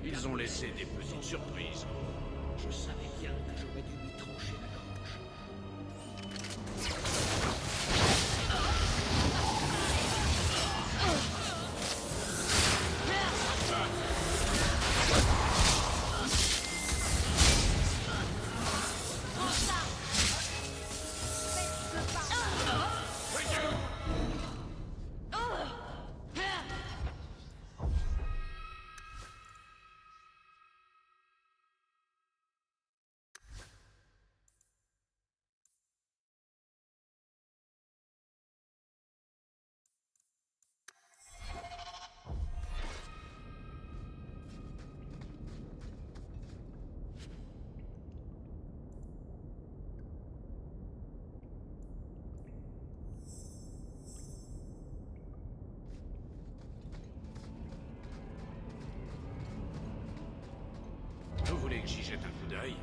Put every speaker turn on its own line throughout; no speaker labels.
Ils ont laissé des petites surprises.
Je savais bien que j'aurais dû lui trancher la gorge.
Vous voulez que j'y jette un coup d'œil?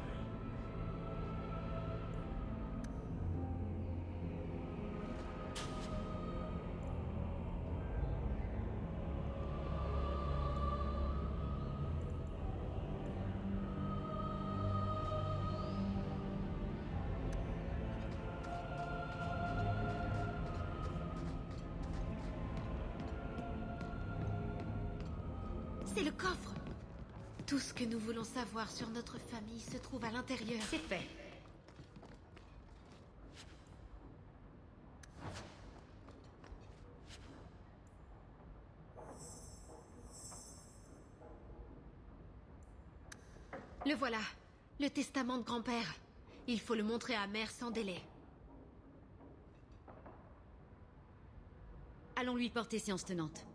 C'est le coffre. Tout ce que nous voulons savoir sur notre famille se trouve à l'intérieur.
C'est fait.
Le voilà. Le testament de grand-père. Il faut le montrer à Mère sans délai.
Allons lui porter séance tenante.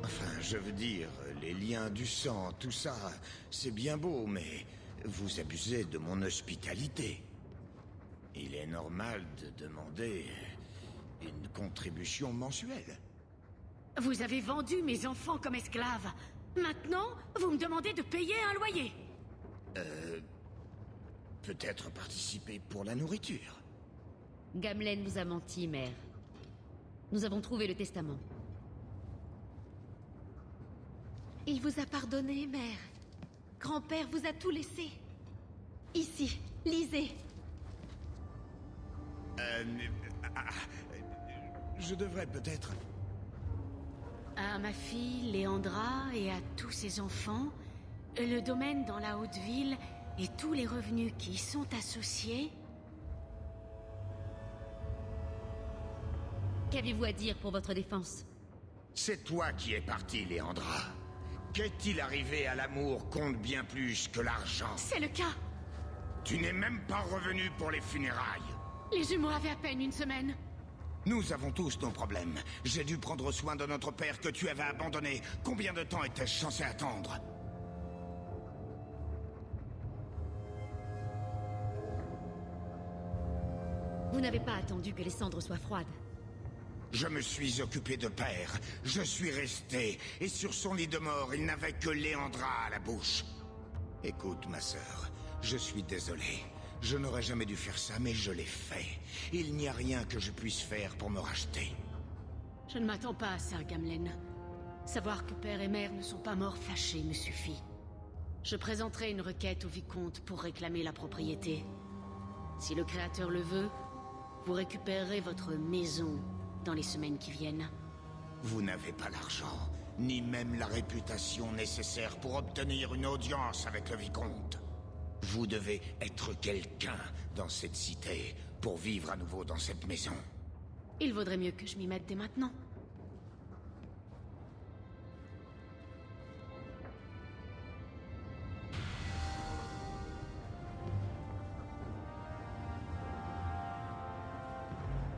Enfin, je veux dire, les liens du sang, tout ça, c'est bien beau, mais vous abusez de mon hospitalité. Il est normal de demander une contribution mensuelle.
Vous avez vendu mes enfants comme esclaves. Maintenant, vous me demandez de payer un loyer.
Peut-être participer pour la nourriture.
Gamlen vous a menti, mère. Nous avons trouvé le testament.
Il vous a pardonné, Mère. Grand-père vous a tout laissé. Ici, lisez.
Je devrais peut-être...
À ma fille, Léandra, et à tous ses enfants, le domaine dans la haute ville et tous les revenus qui y sont associés. Qu'avez-vous à dire pour votre défense?
C'est toi qui es parti, Léandra. Qu'est-il arrivé à l'amour compte bien plus que l'argent.
C'est le cas.
Tu n'es même pas revenu pour les funérailles.
Les jumeaux avaient à peine une semaine.
Nous avons tous nos problèmes. J'ai dû prendre soin de notre père que tu avais abandonné. Combien de temps étais-je censé attendre?
Vous n'avez pas attendu que les cendres soient froides.
Je me suis occupé de père. Je suis resté. Et sur son lit de mort, il n'avait que Léandra à la bouche. Écoute, ma sœur, je suis désolé. Je n'aurais jamais dû faire ça, mais je l'ai fait. Il n'y a rien que je puisse faire pour me racheter.
Je ne m'attends pas à ça, Gamlen. Savoir que père et mère ne sont pas morts fâchés me suffit. Je présenterai une requête au vicomte pour réclamer la propriété. Si le créateur le veut, vous récupérerez votre maison dans les semaines qui viennent.
Vous n'avez pas l'argent, ni même la réputation nécessaire pour obtenir une audience avec le vicomte. Vous devez être quelqu'un dans cette cité pour vivre à nouveau dans cette maison.
Il vaudrait mieux que je m'y mette dès maintenant.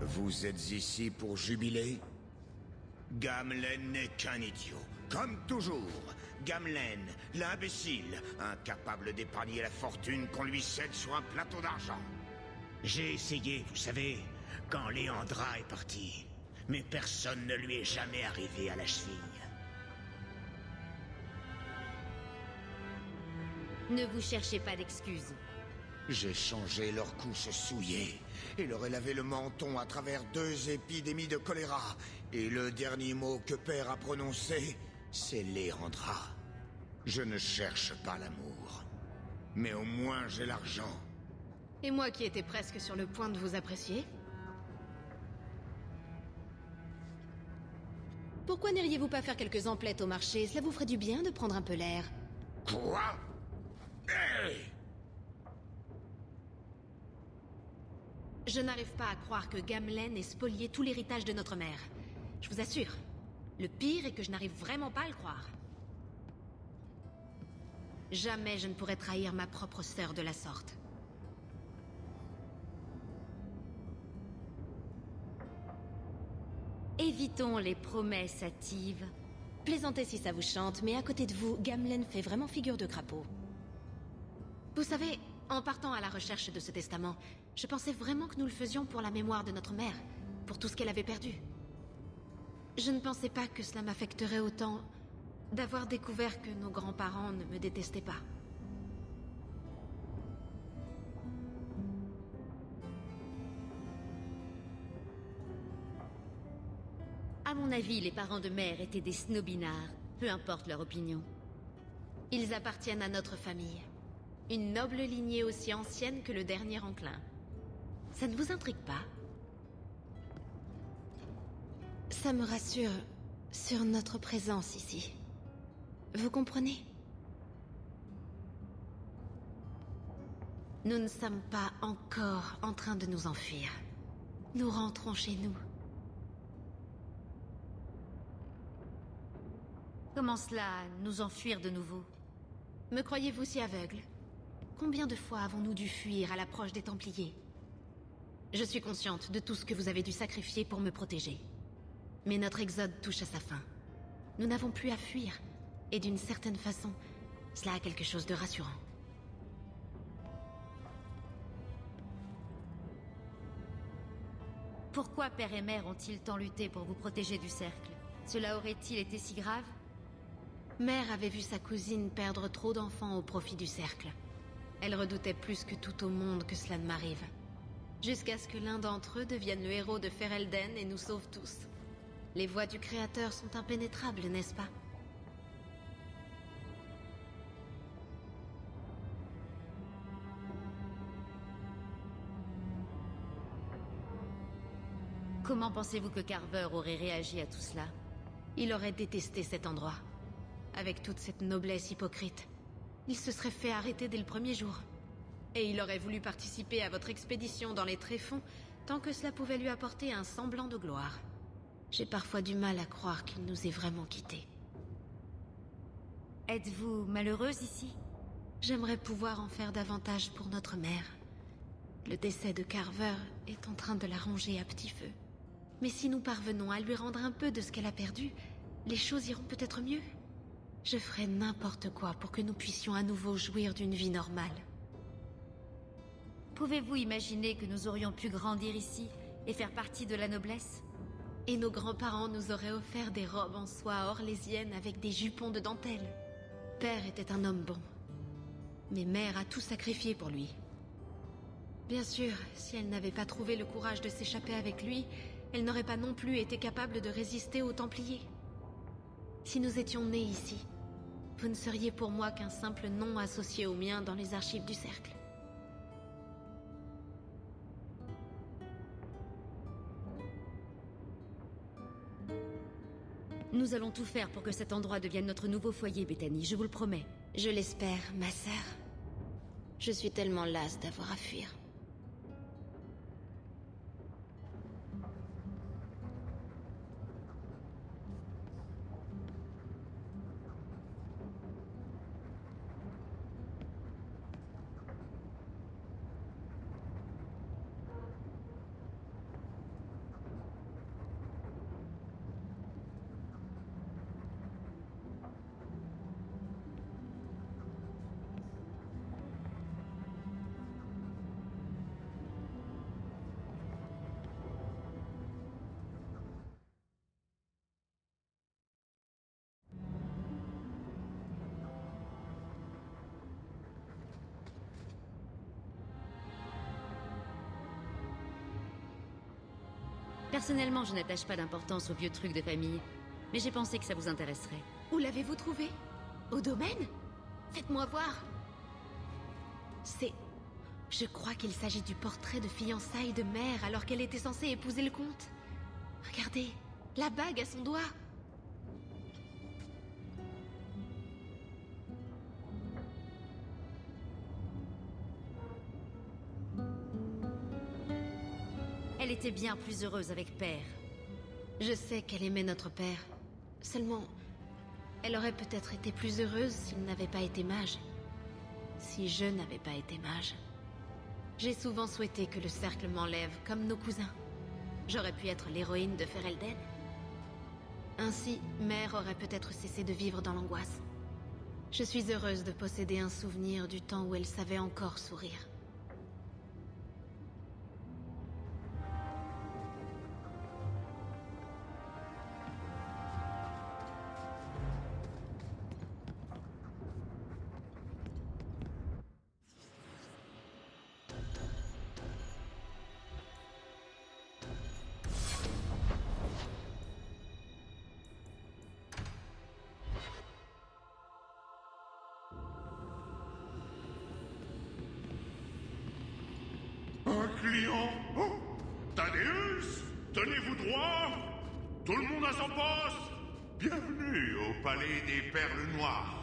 Vous êtes ici pour jubiler? Gamlen n'est qu'un idiot, comme toujours. Gamlen, l'imbécile, incapable d'épargner la fortune qu'on lui cède sur un plateau d'argent.
J'ai essayé, vous savez, quand Léandra est partie. Mais personne ne lui est jamais arrivé à la cheville.
Ne vous cherchez pas d'excuses.
J'ai changé leurs couches souillées et leur ai lavé le menton à travers 2 épidémies de choléra. Et le dernier mot que Père a prononcé, c'est Léandra. Je ne cherche pas l'amour, mais au moins j'ai l'argent.
Et moi qui étais presque sur le point de vous apprécier? Pourquoi n'iriez-vous pas faire quelques emplettes au marché? Cela vous ferait du bien de prendre un peu l'air.
Quoi? Hey!
Je n'arrive pas à croire que Gamlen ait spolié tout l'héritage de notre mère. Je vous assure. Le pire est que je n'arrive vraiment pas à le croire. Jamais je ne pourrais trahir ma propre sœur de la sorte. Évitons les promesses hâtives. Plaisantez si ça vous chante, mais à côté de vous, Gamlen fait vraiment figure de crapaud. Vous savez, en partant à la recherche de ce testament, je pensais vraiment que nous le faisions pour la mémoire de notre mère, pour tout ce qu'elle avait perdu. Je ne pensais pas que cela m'affecterait autant d'avoir découvert que nos grands-parents ne me détestaient pas. À mon avis, les parents de mère étaient des snobinards, peu importe leur opinion. Ils appartiennent à notre famille. Une noble lignée aussi ancienne que le dernier enclin. Ça ne vous intrigue pas? Ça me rassure sur notre présence ici. Vous comprenez? Nous ne sommes pas encore en train de nous enfuir. Nous rentrons chez nous. Comment cela, nous enfuir de nouveau? Me croyez-vous si aveugle? Combien de fois avons-nous dû fuir à l'approche des Templiers? Je suis consciente de tout ce que vous avez dû sacrifier pour me protéger. Mais notre exode touche à sa fin. Nous n'avons plus à fuir. Et d'une certaine façon, cela a quelque chose de rassurant.
Pourquoi père et mère ont-ils tant lutté pour vous protéger du cercle? Cela aurait-il été si grave?
Mère avait vu sa cousine perdre trop d'enfants au profit du cercle. Elle redoutait plus que tout au monde que cela ne m'arrive. Jusqu'à ce que l'un d'entre eux devienne le héros de Ferelden et nous sauve tous. Les voies du Créateur sont impénétrables, n'est-ce pas?
Comment pensez-vous que Carver aurait réagi à tout cela?
Il aurait détesté cet endroit. Avec toute cette noblesse hypocrite. Il se serait fait arrêter dès le premier jour. Et il aurait voulu participer à votre expédition dans les tréfonds tant que cela pouvait lui apporter un semblant de gloire. J'ai parfois du mal à croire qu'il nous ait vraiment quittés.
Êtes-vous malheureuse ici?
J'aimerais pouvoir en faire davantage pour notre mère. Le décès de Carver est en train de la ronger à petit feu. Mais si nous parvenons à lui rendre un peu de ce qu'elle a perdu, les choses iront peut-être mieux. Je ferai n'importe quoi pour que nous puissions à nouveau jouir d'une vie normale.
Pouvez-vous imaginer que nous aurions pu grandir ici et faire partie de la noblesse?
Et nos grands-parents nous auraient offert des robes en soie orlésienne avec des jupons de dentelle. Père était un homme bon. Mais mère a tout sacrifié pour lui. Bien sûr, si elle n'avait pas trouvé le courage de s'échapper avec lui, elle n'aurait pas non plus été capable de résister aux Templiers. Si nous étions nés ici, vous ne seriez pour moi qu'un simple nom associé au mien dans les archives du Cercle.
Nous allons tout faire pour que cet endroit devienne notre nouveau foyer, Bethany, je vous le promets.
Je l'espère, ma sœur. Je suis tellement lasse d'avoir à fuir.
Personnellement, je n'attache pas d'importance aux vieux trucs de famille, mais j'ai pensé que ça vous intéresserait.
Où l'avez-vous trouvé? Au domaine? Faites-moi voir. Je crois qu'il s'agit du portrait de fiançailles de mère alors qu'elle était censée épouser le comte. Regardez, la bague à son doigt.
Elle était bien plus heureuse avec Père.
Je sais qu'elle aimait notre père. Seulement, elle aurait peut-être été plus heureuse s'il n'avait pas été mage. Si je n'avais pas été mage. J'ai souvent souhaité que le cercle m'enlève, comme nos cousins. J'aurais pu être l'héroïne de Ferelden. Ainsi, Mère aurait peut-être cessé de vivre dans l'angoisse. Je suis heureuse de posséder un souvenir du temps où elle savait encore sourire.
Un client? Oh, Thaddeus? Tenez-vous droit? Tout le monde à son poste? Bienvenue au palais des perles noires.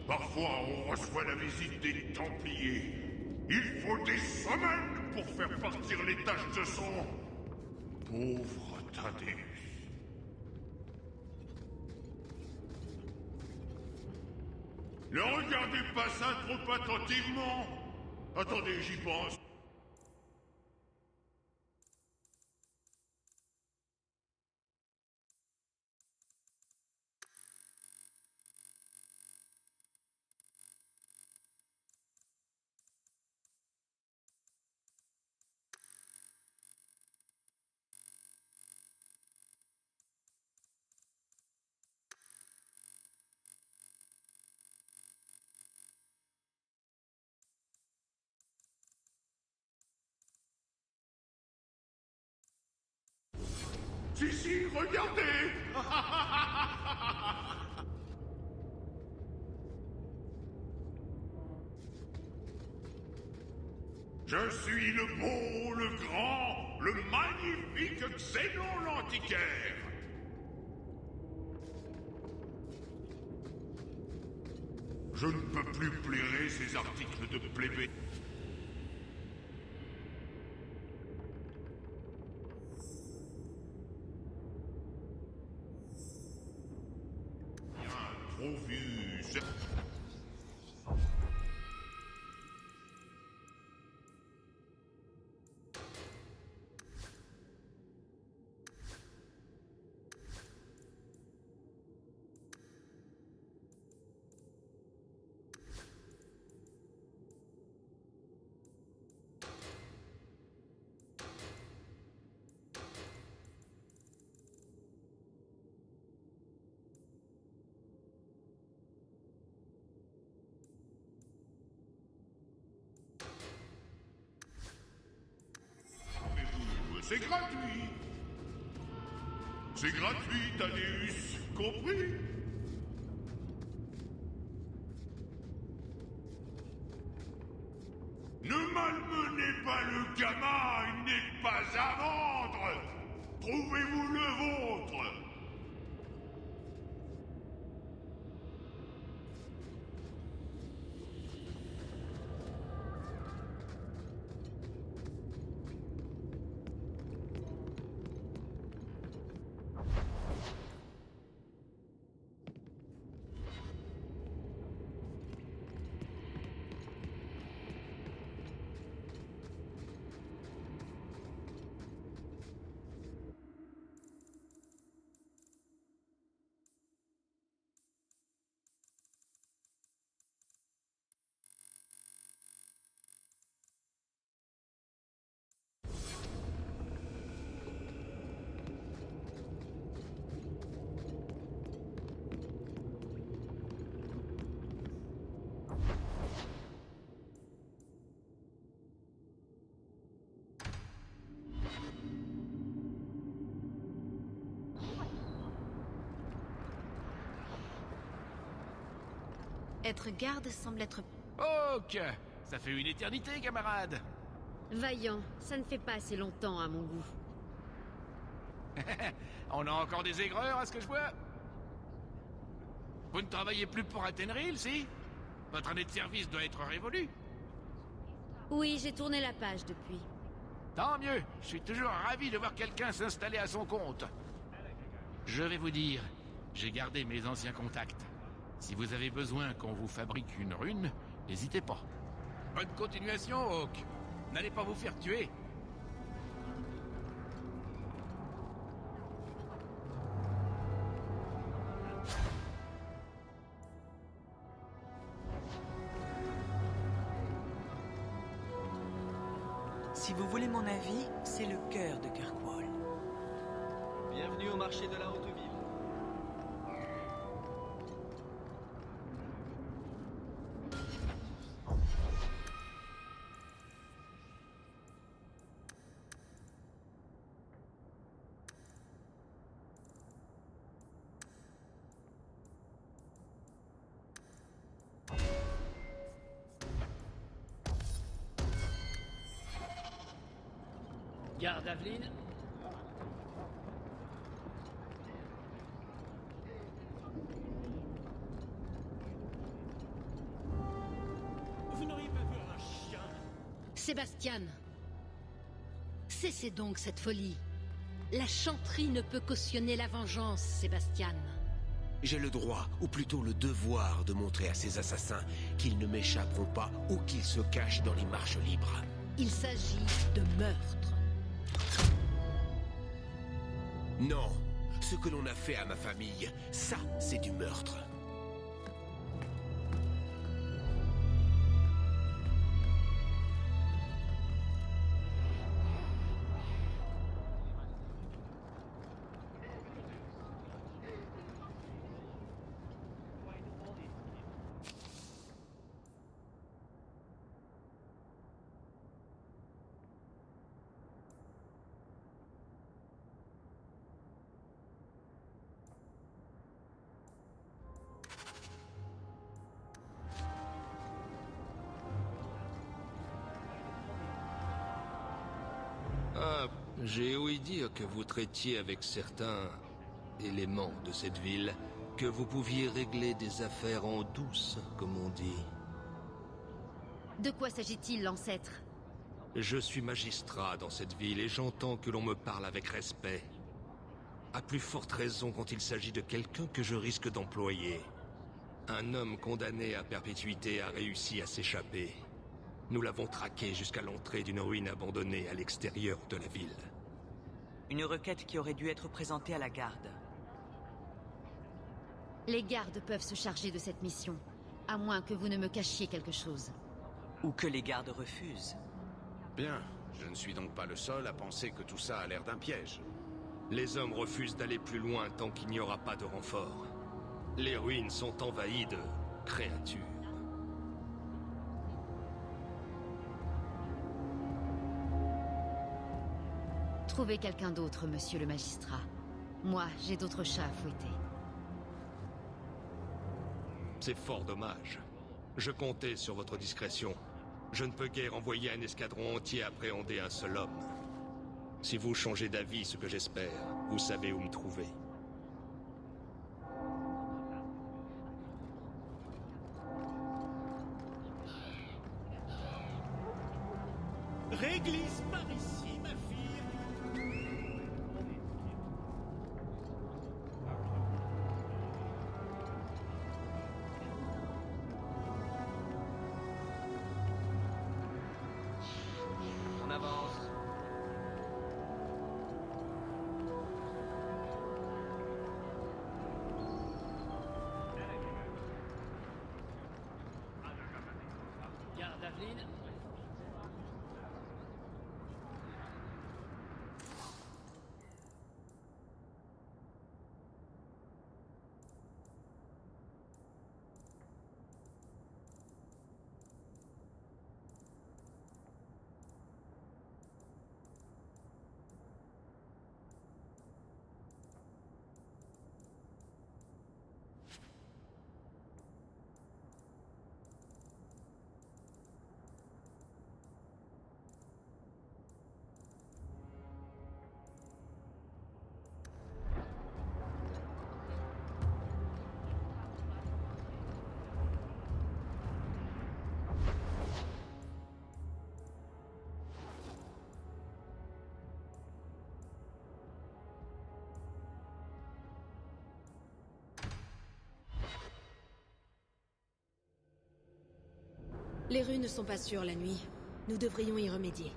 Parfois, on reçoit la visite des Templiers. Il faut des semaines pour faire partir les taches de sang. Pauvre Thaddeus. Ne regardez pas ça trop attentivement. Attendez, j'y pense. Si, regardez. Je suis le beau, le grand, le magnifique Xénon l'antiquaire. Je ne peux plus blairer ces articles de plébé. Bien trop vu, c'est... c'est gratuit. C'est gratuit, Thaddeus, compris? Ne malmenez pas le gamin, il n'est pas à vendre. Trouvez-vous le vôtre.
Être garde semble être...
Ok, ça fait une éternité, camarade.
Vaillant, ça ne fait pas assez longtemps à mon goût.
On a encore des aigreurs à ce que je vois. Vous ne travaillez plus pour Athénril, si? Votre année de service doit être révolue.
Oui, j'ai tourné la page depuis.
Tant mieux, je suis toujours ravi de voir quelqu'un s'installer à son compte. Je vais vous dire, j'ai gardé mes anciens contacts. Si vous avez besoin qu'on vous fabrique une rune, n'hésitez pas. Bonne continuation, Hawk. N'allez pas vous faire tuer.
Si vous voulez mon avis, c'est le cœur de Kirkwall.
Bienvenue au marché de la Haute-Ville.
Garde Aveline.
Vous n'auriez pas vu un chien?
Sébastien, cessez donc cette folie. La chanterie ne peut cautionner la vengeance, Sébastien.
J'ai le droit, ou plutôt le devoir, de montrer à ces assassins qu'ils ne m'échapperont pas ou qu'ils se cachent dans les marches libres.
Il s'agit de meurtre.
Non, ce que l'on a fait à ma famille, ça, c'est du meurtre.
Ah, j'ai ouï dire que vous traitiez avec certains éléments de cette ville, que vous pouviez régler des affaires en douce, comme on dit.
De quoi s'agit-il, l'ancêtre?
Je suis magistrat dans cette ville et j'entends que l'on me parle avec respect. À plus forte raison quand il s'agit de quelqu'un que je risque d'employer. Un homme condamné à perpétuité a réussi à s'échapper. Nous l'avons traqué jusqu'à l'entrée d'une ruine abandonnée à l'extérieur de la ville.
Une requête qui aurait dû être présentée à la garde.
Les gardes peuvent se charger de cette mission, à moins que vous ne me cachiez quelque chose.
Ou que les gardes refusent.
Bien, je ne suis donc pas le seul à penser que tout ça a l'air d'un piège.
Les hommes refusent d'aller plus loin tant qu'il n'y aura pas de renfort. Les ruines sont envahies de créatures.
Trouvez quelqu'un d'autre, monsieur le magistrat. Moi, j'ai d'autres chats à fouetter.
C'est fort dommage. Je comptais sur votre discrétion. Je ne peux guère envoyer un escadron entier appréhender un seul homme. Si vous changez d'avis, ce que j'espère, vous savez où me trouver.
Réglisse par ici, ma fille.
On avance. Garde Aveline.
Les rues ne sont pas sûres la nuit. Nous devrions y remédier.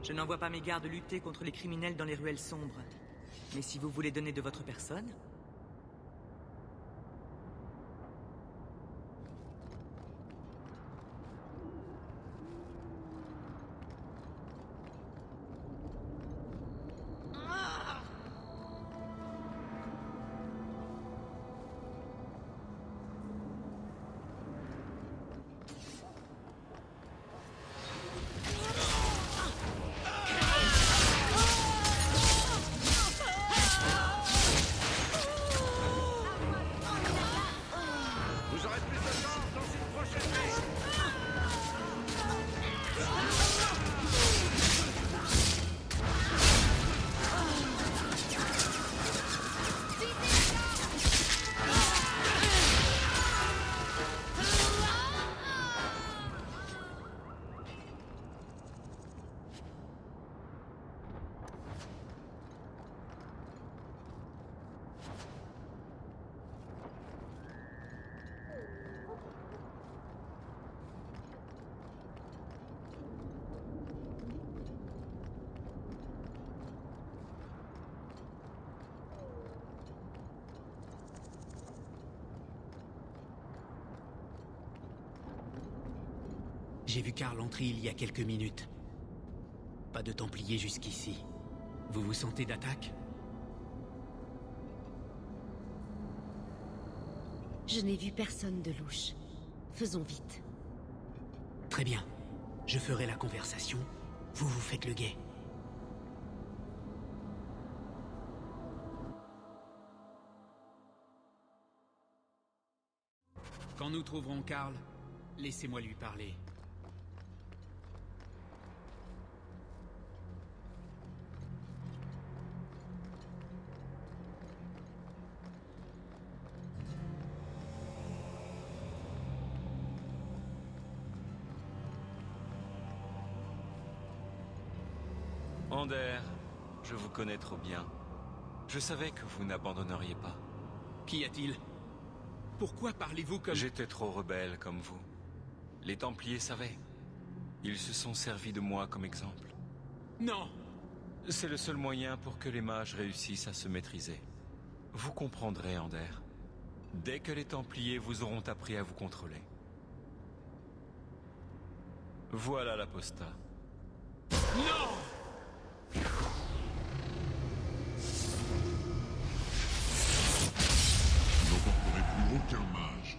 Je n'envoie pas mes gardes lutter contre les criminels dans les ruelles sombres. Mais si vous voulez donner de votre personne...
J'ai vu Karl entrer il y a quelques minutes. Pas de Templiers jusqu'ici. Vous vous sentez d'attaque?
Je n'ai vu personne de louche. Faisons vite.
Très bien. Je ferai la conversation. Vous faites le guet. Quand nous trouverons Karl, laissez-moi lui parler.
Ander, je vous connais trop bien. Je savais que vous n'abandonneriez pas.
Qu'y a-t-il? Pourquoi parlez-vous comme...
J'étais trop rebelle comme vous. Les Templiers savaient. Ils se sont servis de moi comme exemple.
Non!
C'est le seul moyen pour que les mages réussissent à se maîtriser. Vous comprendrez, Ander. Dès que les Templiers vous auront appris à vous contrôler. Voilà l'apostat.
Non!
N'emporterez plus aucun mage.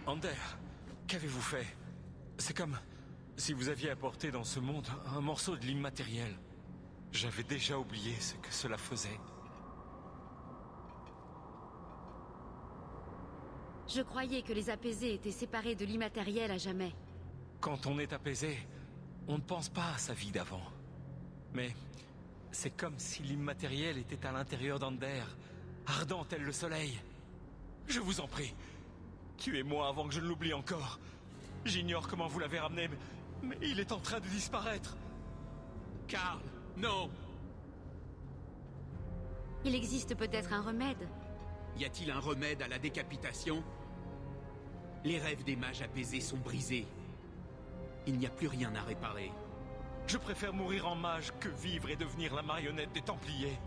Ander, qu'avez-vous fait? C'est comme si vous aviez apporté dans ce monde un morceau de l'immatériel. J'avais déjà oublié ce que cela faisait.
Je croyais que les apaisés étaient séparés de l'immatériel à jamais.
Quand on est apaisé, on ne pense pas à sa vie d'avant. Mais c'est comme si l'immatériel était à l'intérieur d'Ander, ardent tel le soleil. Je vous en prie, tuez-moi avant que je ne l'oublie encore. J'ignore comment vous l'avez ramené, mais il est en train de disparaître.
Karl, non!
Il existe peut-être un remède.
Y a-t-il un remède à la décapitation? Les rêves des mages apaisés sont brisés. Il n'y a plus rien à réparer.
Je préfère mourir en mage que vivre et devenir la marionnette des Templiers.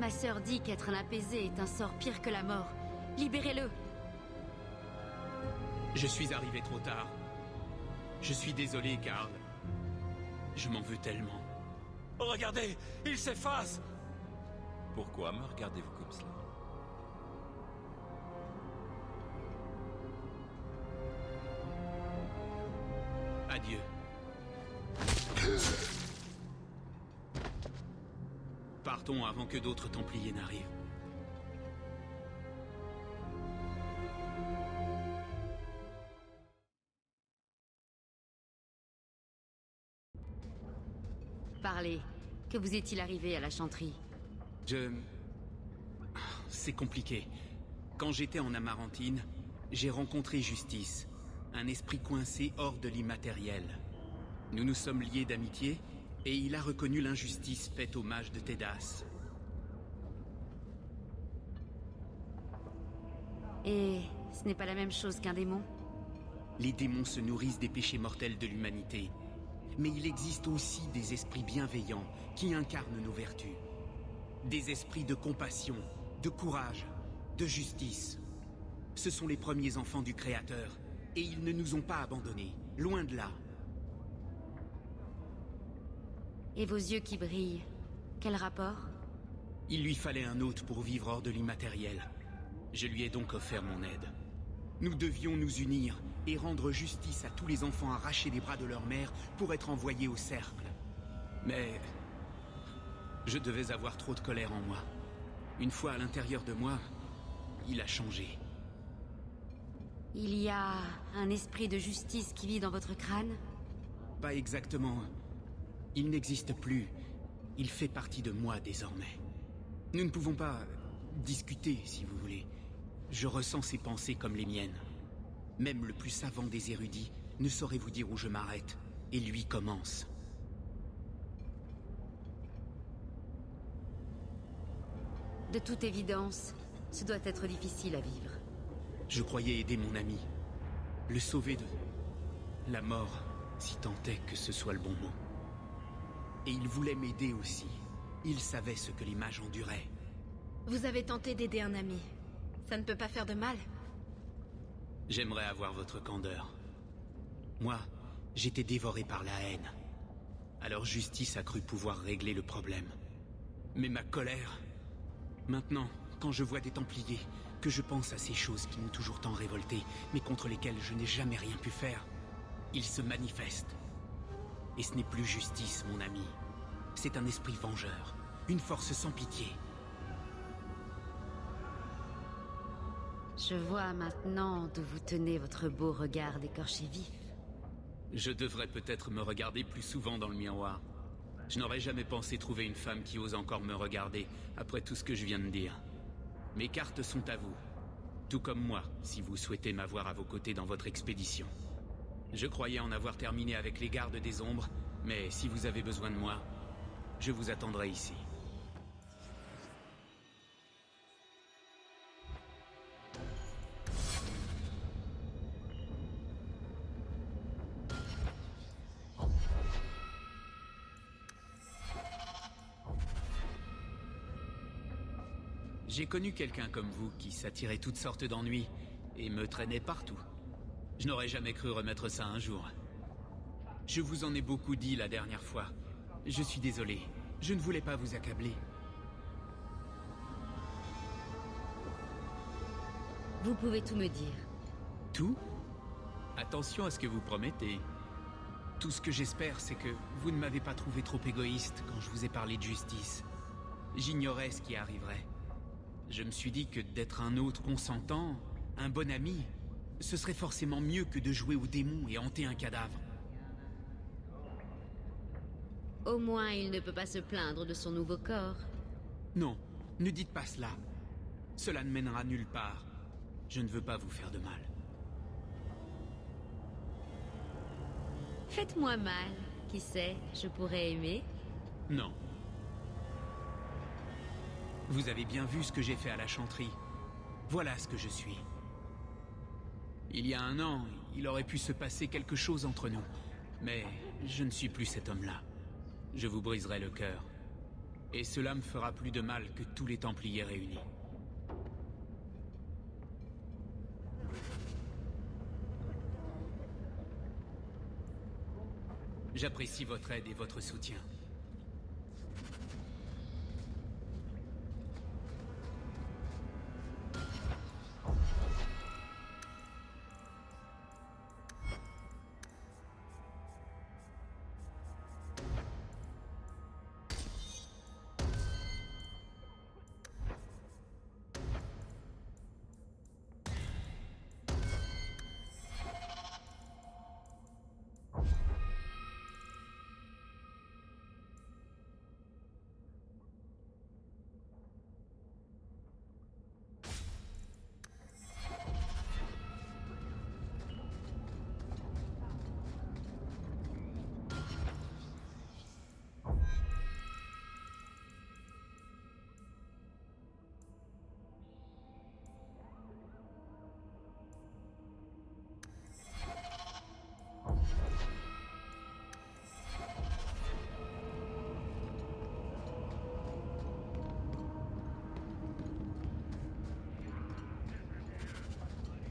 Ma sœur dit qu'être un apaisé est un sort pire que la mort. Libérez-le!
Je suis arrivé trop tard. Je suis désolé, Karl. Je m'en veux tellement.
Regardez, il s'efface! Pourquoi me regardez-vous comme cela?
Adieu. Partons avant que d'autres Templiers n'arrivent.
Parlez. Que vous est-il arrivé à la chanterie?
C'est compliqué. Quand j'étais en Amarantine, j'ai rencontré Justice, un esprit coincé hors de l'immatériel. Nous nous sommes liés d'amitié, et il a reconnu l'injustice faite aux mages de Tédas.
Et ce n'est pas la même chose qu'un démon?
Les démons se nourrissent des péchés mortels de l'humanité. Mais il existe aussi des esprits bienveillants qui incarnent nos vertus. Des esprits de compassion, de courage, de justice. Ce sont les premiers enfants du Créateur, et ils ne nous ont pas abandonnés, loin de là.
Et vos yeux qui brillent, quel rapport?
Il lui fallait un hôte pour vivre hors de l'immatériel. Je lui ai donc offert mon aide. Nous devions nous unir et rendre justice à tous les enfants arrachés des bras de leur mère pour être envoyés au cercle. Mais je devais avoir trop de colère en moi. Une fois à l'intérieur de moi, il a changé.
Il y a un esprit de justice qui vit dans votre crâne?
Pas exactement. Il n'existe plus. Il fait partie de moi désormais. Nous ne pouvons pas discuter, si vous voulez. Je ressens ses pensées comme les miennes. Même le plus savant des érudits ne saurait vous dire où je m'arrête, et lui commence.
De toute évidence, ce doit être difficile à vivre.
Je croyais aider mon ami, le sauver de la mort, si tant est que ce soit le bon mot. Et il voulait m'aider aussi. Il savait ce que les mages enduraient.
Vous avez tenté d'aider un ami. Ça ne peut pas faire de mal.
J'aimerais avoir votre candeur. Moi, j'étais dévoré par la haine. Alors Justice a cru pouvoir régler le problème. Mais ma colère... Maintenant, quand je vois des Templiers, que je pense à ces choses qui m'ont toujours tant révolté, mais contre lesquelles je n'ai jamais rien pu faire, ils se manifestent. Et ce n'est plus Justice, mon ami. C'est un esprit vengeur, une force sans pitié.
Je vois maintenant d'où vous tenez votre beau regard d'écorché vif.
Je devrais peut-être me regarder plus souvent dans le miroir. Je n'aurais jamais pensé trouver une femme qui ose encore me regarder, après tout ce que je viens de dire. Mes cartes sont à vous. Tout comme moi, si vous souhaitez m'avoir à vos côtés dans votre expédition. Je croyais en avoir terminé avec les gardes des ombres, mais si vous avez besoin de moi, je vous attendrai ici. J'ai connu quelqu'un comme vous qui s'attirait toutes sortes d'ennuis et me traînait partout. Je n'aurais jamais cru remettre ça un jour. Je vous en ai beaucoup dit la dernière fois. Je suis désolé, je ne voulais pas vous accabler.
Vous pouvez tout me dire.
Tout? Attention à ce que vous promettez. Tout ce que j'espère, c'est que vous ne m'avez pas trouvé trop égoïste quand je vous ai parlé de Justice. J'ignorais ce qui arriverait. Je me suis dit que d'être un autre consentant, un bon ami, ce serait forcément mieux que de jouer au démon et hanter un cadavre.
Au moins, il ne peut pas se plaindre de son nouveau corps.
Non, ne dites pas cela. Cela ne mènera nulle part. Je ne veux pas vous faire de mal.
Faites-moi mal. Qui sait, je pourrais aimer.
Non. Vous avez bien vu ce que j'ai fait à la chanterie. Voilà ce que je suis. Il y a 1 an, il aurait pu se passer quelque chose entre nous. Mais je ne suis plus cet homme-là. Je vous briserai le cœur. Et cela me fera plus de mal que tous les Templiers réunis. J'apprécie votre aide et votre soutien.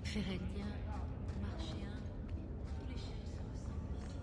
Férelien, Marchien, tous les chiens se ressemblent ici.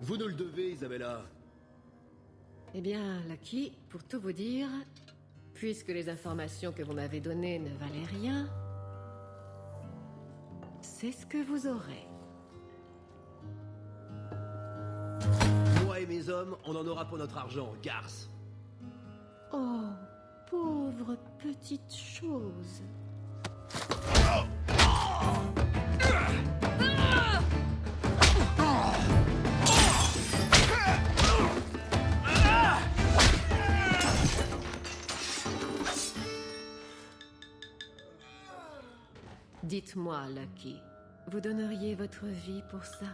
Vous nous le devez, Isabella.
Eh bien, Lucky, pour tout vous dire, puisque les informations que vous m'avez données ne valaient rien, c'est ce que vous aurez.
Moi et mes hommes, on en aura pour notre argent, garce.
Oh, pauvre petite chose. Dites-moi, Lucky, vous donneriez votre vie pour ça?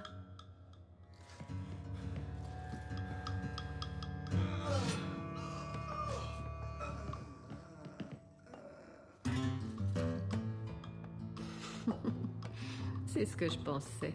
C'est ce que je pensais.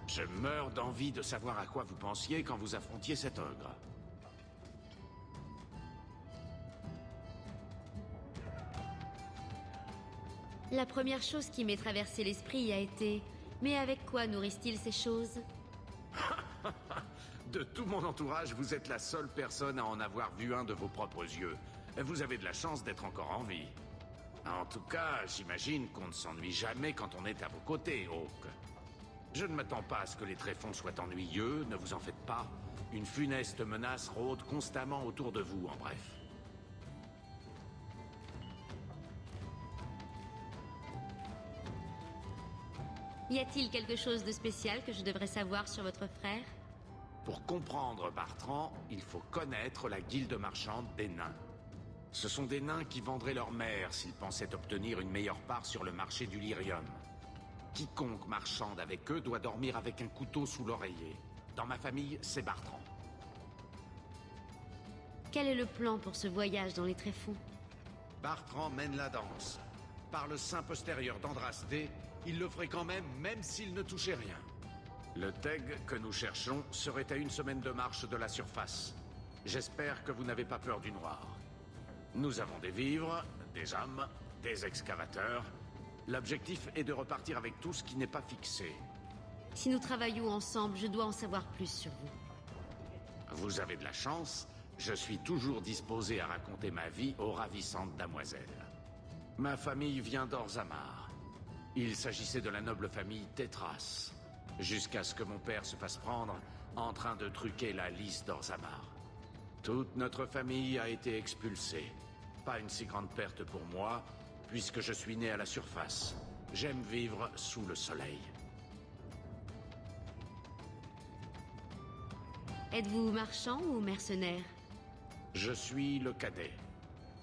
Je meurs d'envie de savoir à quoi vous pensiez quand vous affrontiez cet ogre.
La première chose qui m'est traversée l'esprit a été... Mais avec quoi nourrissent-ils ces choses?
De tout mon entourage, vous êtes la seule personne à en avoir vu un de vos propres yeux. Vous avez de la chance d'être encore en vie. En tout cas, j'imagine qu'on ne s'ennuie jamais quand on est à vos côtés, Hawk. Je ne m'attends pas à ce que les tréfonds soient ennuyeux, ne vous en faites pas. Une funeste menace rôde constamment autour de vous, en bref.
Y a-t-il quelque chose de spécial que je devrais savoir sur votre frère?
Pour comprendre Bartrand, il faut connaître la guilde marchande des nains. Ce sont des nains qui vendraient leur mère s'ils pensaient obtenir une meilleure part sur le marché du lyrium. Quiconque marchande avec eux doit dormir avec un couteau sous l'oreiller. Dans ma famille, c'est Bartrand.
Quel est le plan pour ce voyage dans les tréfonds?
Bartrand mène la danse. Par le sein postérieur d'Andrasté, il le ferait quand même s'il ne touchait rien. Le Teg que nous cherchons serait à 1 semaine de marche de la surface. J'espère que vous n'avez pas peur du noir. Nous avons des vivres, des hommes, des excavateurs. L'objectif est de repartir avec tout ce qui n'est pas fixé.
Si nous travaillons ensemble, je dois en savoir plus sur vous.
Vous avez de la chance, je suis toujours disposé à raconter ma vie aux ravissantes damoiselles. Ma famille vient d'Orzammar. Il s'agissait de la noble famille Tétras, jusqu'à ce que mon père se fasse prendre en train de truquer la liste d'Orzammar. Toute notre famille a été expulsée. Pas une si grande perte pour moi, puisque je suis né à la surface. J'aime vivre sous le soleil.
Êtes-vous marchand ou mercenaire?
Je suis le cadet.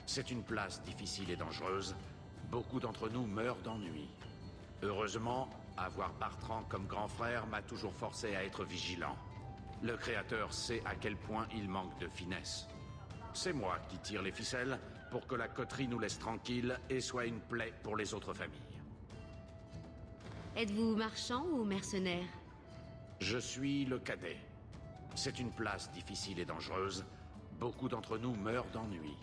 C'est une place difficile et dangereuse. Beaucoup d'entre nous meurent d'ennui. Heureusement, avoir Bartrand comme grand frère m'a toujours forcé à être vigilant. Le Créateur sait à quel point il manque de finesse. C'est moi qui tire les ficelles pour que la coterie nous laisse tranquille et soit une plaie pour les autres familles.
Êtes-vous marchand ou mercenaire?
Je suis le cadet. C'est une place difficile et dangereuse. Beaucoup d'entre nous meurent d'ennui.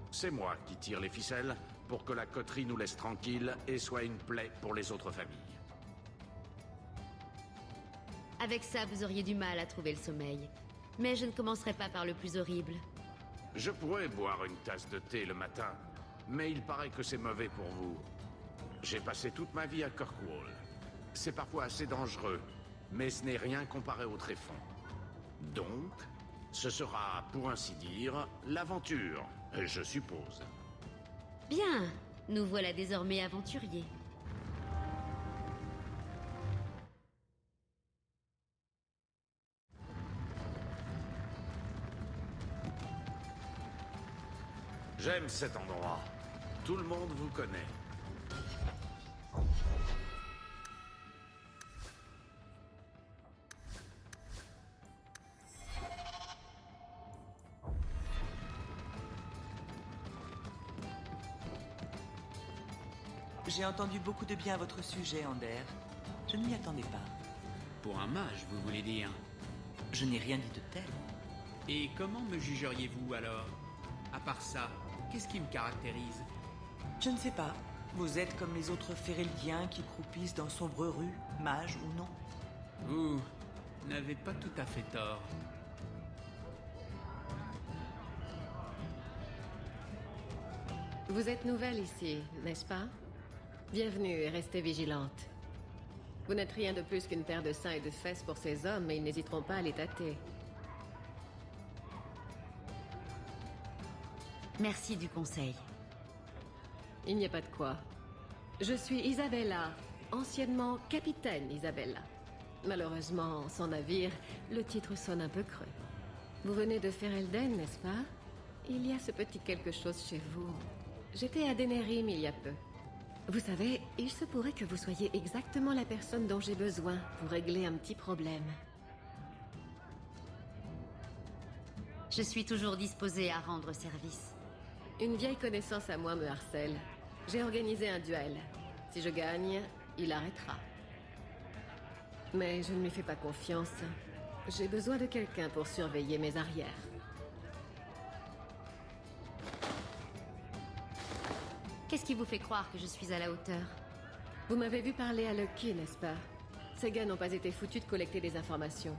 C'est moi qui tire les ficelles pour que la coterie nous laisse tranquille et soit une plaie pour les autres familles.
Avec ça, vous auriez du mal à trouver le sommeil. Mais je ne commencerai pas par le plus horrible.
Je pourrais boire une tasse de thé le matin, mais il paraît que c'est mauvais pour vous. J'ai passé toute ma vie à Kirkwall. C'est parfois assez dangereux, mais ce n'est rien comparé au tréfonds. Donc, ce sera, pour ainsi dire, l'aventure, je suppose.
Bien, nous voilà désormais aventuriers.
J'aime cet endroit. Tout le monde vous connaît.
J'ai entendu beaucoup de bien à votre sujet, Ander. Je ne m'y attendais pas.
Pour un mage, vous voulez dire?
Je n'ai rien dit de tel.
Et comment me jugeriez-vous alors? À part ça, qu'est-ce qui me caractérise?
Je ne sais pas. Vous êtes comme les autres Féreldiens qui croupissent dans sombre rue, mages ou non?
Vous n'avez pas tout à fait tort.
Vous êtes nouvelle ici, n'est-ce pas? Bienvenue et restez vigilante. Vous n'êtes rien de plus qu'une paire de seins et de fesses pour ces hommes, mais ils n'hésiteront pas à les tâter.
Merci du conseil.
Il n'y a pas de quoi. Je suis Isabella, anciennement capitaine Isabella. Malheureusement, sans navire, le titre sonne un peu creux. Vous venez de Ferelden, n'est-ce pas? Il y a ce petit quelque chose chez vous. J'étais à Denerim il y a peu. Vous savez, il se pourrait que vous soyez exactement la personne dont j'ai besoin pour régler un petit problème.
Je suis toujours disposée à rendre service.
Une vieille connaissance à moi me harcèle. J'ai organisé un duel. Si je gagne, il arrêtera. Mais je ne lui fais pas confiance. J'ai besoin de quelqu'un pour surveiller mes arrières.
Qu'est-ce qui vous fait croire que je suis à la hauteur?
Vous m'avez vu parler à Lucky, n'est-ce pas? Ces gars n'ont pas été foutus de collecter des informations.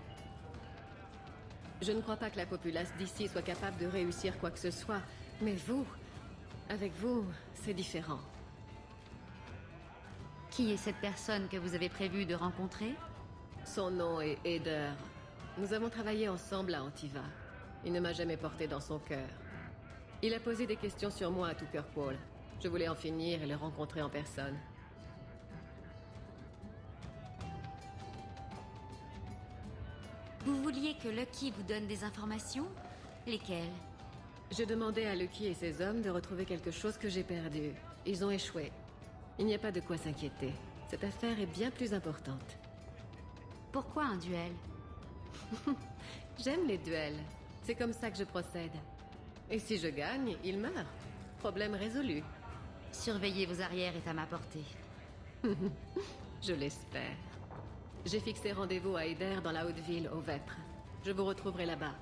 Je ne crois pas que la populace d'ici soit capable de réussir quoi que ce soit. Mais vous, avec vous, c'est différent.
Qui est cette personne que vous avez prévu de rencontrer?
Son nom est Eder. Nous avons travaillé ensemble à Antiva. Il ne m'a jamais porté dans son cœur. Il a posé des questions sur moi à Tuckerpole. Je voulais en finir et le rencontrer en personne.
Vous vouliez que Lucky vous donne des informations? Lesquelles?
Je demandais à Lucky et ses hommes de retrouver quelque chose que j'ai perdu. Ils ont échoué. Il n'y a pas de quoi s'inquiéter. Cette affaire est bien plus importante.
Pourquoi un duel?
J'aime les duels. C'est comme ça que je procède. Et si je gagne, il meurt. Problème résolu.
Surveiller vos arrières est à ma portée.
Je l'espère. J'ai fixé rendez-vous à Eder dans la haute ville, au Vêpres. Je vous retrouverai là-bas.